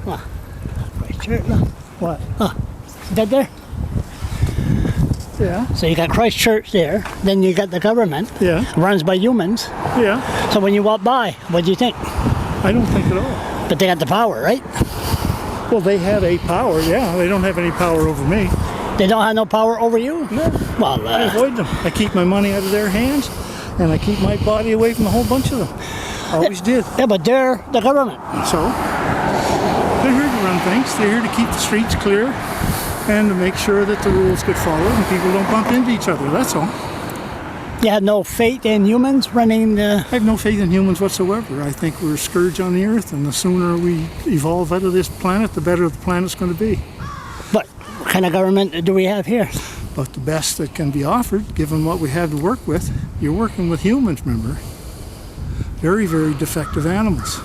Christchurch. What? Is that there? Yeah. So you got Christchurch there, then you got the government. Yeah. Runs by humans. Yeah. So when you walk by, what do you think? I don't think at all. But they got the power, right? Well, they have a power, yeah. They don't have any power over me. They don't have no power over you? No. Well, I avoid them. I keep my money out of their hands, and I keep my body away from a whole bunch of them. Always did. yeah, but they're the government. So, they're here to run things. They're here to keep the streets clear and to make sure that the rules get followed and people don't bump into each other. That's all. You have no faith in humans running the... I have no faith in humans whatsoever. I think we're a scourge on the earth, and the sooner we evolve out of this planet, the better the planet's going to be. But what kind of government do we have here? But the best that can be offered, given what we have to work with, you're working with humans, remember? Very, very defective animals.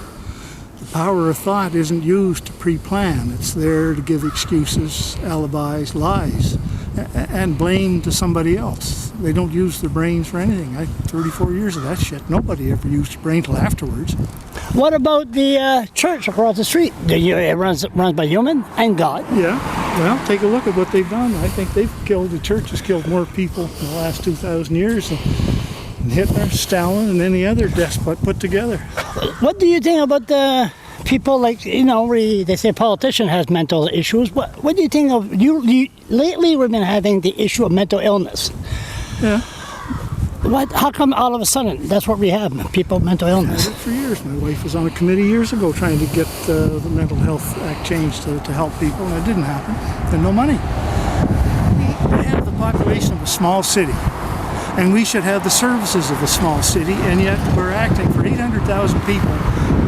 The power of thought isn't used to pre-plan. It's there to give excuses, alibis, lies, and blame to somebody else. They don't use their brains for anything. 34 years of that shit. Nobody ever used a brain till afterwards. What about the church across the street? It runs by human and God. Yeah. Well, take a look at what they've done. I think the church has killed more people in the last 2,000 years than Hitler, Stalin, and any other despot put together. What do you think about the people like, they say a politician has mental issues. What do you think of, lately we've been having the issue of mental illness. Yeah. How come all of a sudden that's what we have, people with mental illness? I've had it for years. My wife was on a committee years ago trying to get the Mental Health Act changed to help people, and it didn't happen. There's no money. We have the population of a small city, and we should have the services of a small city, and yet we're acting for 800,000 people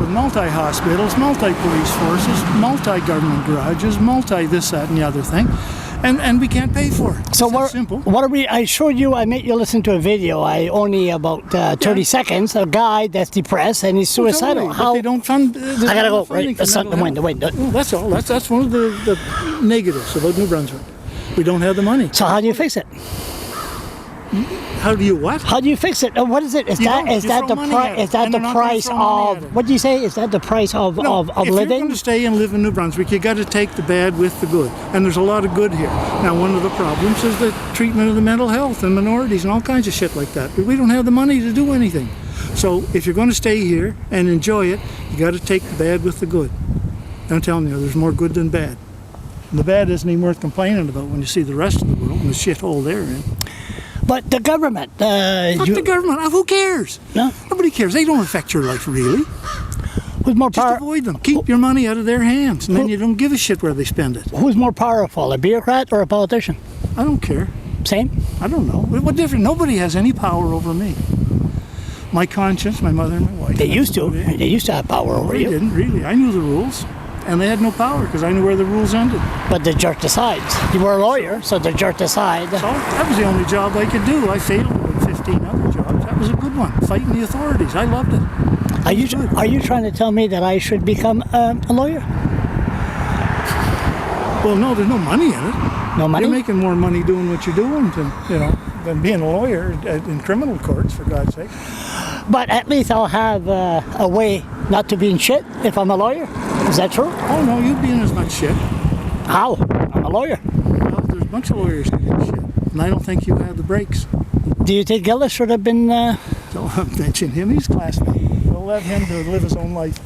with multi-hospitals, multi-police forces, multi-government garages, multi-this, that, and the other thing. And we can't pay for it. So simple. I showed you, I made you listen to a video, only about 30 seconds, a guy that's depressed and he's suicidal. How they don't fund... I gotta go, right, the wind. That's all, that's one of the negatives about New Brunswick. We don't have the money. So how do you fix it? How do you what? How do you fix it? What is it? Is that the price of, what do you say? Is that the price of living? If you're going to stay and live in New Brunswick, you got to take the bad with the good. And there's a lot of good here. Now, one of the problems is the treatment of the mental health and minorities and all kinds of shit like that. But we don't have the money to do anything. So if you're going to stay here and enjoy it, you got to take the bad with the good. I'm telling you, there's more good than bad. And the bad isn't even worth complaining about when you see the rest of the world and the shithole they're in. But the government... Fuck the government. Who cares? No? Nobody cares. They don't affect your life, really. Who's more Just avoid them. Keep your money out of their hands, and then you don't give a shit where they spend it. Who's more powerful, a bureaucrat or a politician? I don't care. Same? I don't know. What difference? Nobody has any power over me. My conscience, my mother and my wife. They used to. They used to have power over you. They didn't, really. I knew the rules. And they had no power because I knew where the rules ended. But the jerk decides. You were a lawyer, so the jerk decides. So that was the only job I could do. I failed with 15 other jobs. That was a good one, fighting the authorities. I loved it. Are you trying to tell me that I should become a lawyer? Well, no, there's no money in it. No money? You're making more money doing what you're doing than being a lawyer in criminal courts, for God's sake. But at least I'll have a way not to be in shit if I'm a lawyer. Is that true? Oh, no, you'd be in as much shit. How? I'm a lawyer. Well, there's a bunch of lawyers that get shit, and I don't think you have the breaks. Do you think Gillis should have been... Don't mention him, he's classmate. We'll let him to live his own life.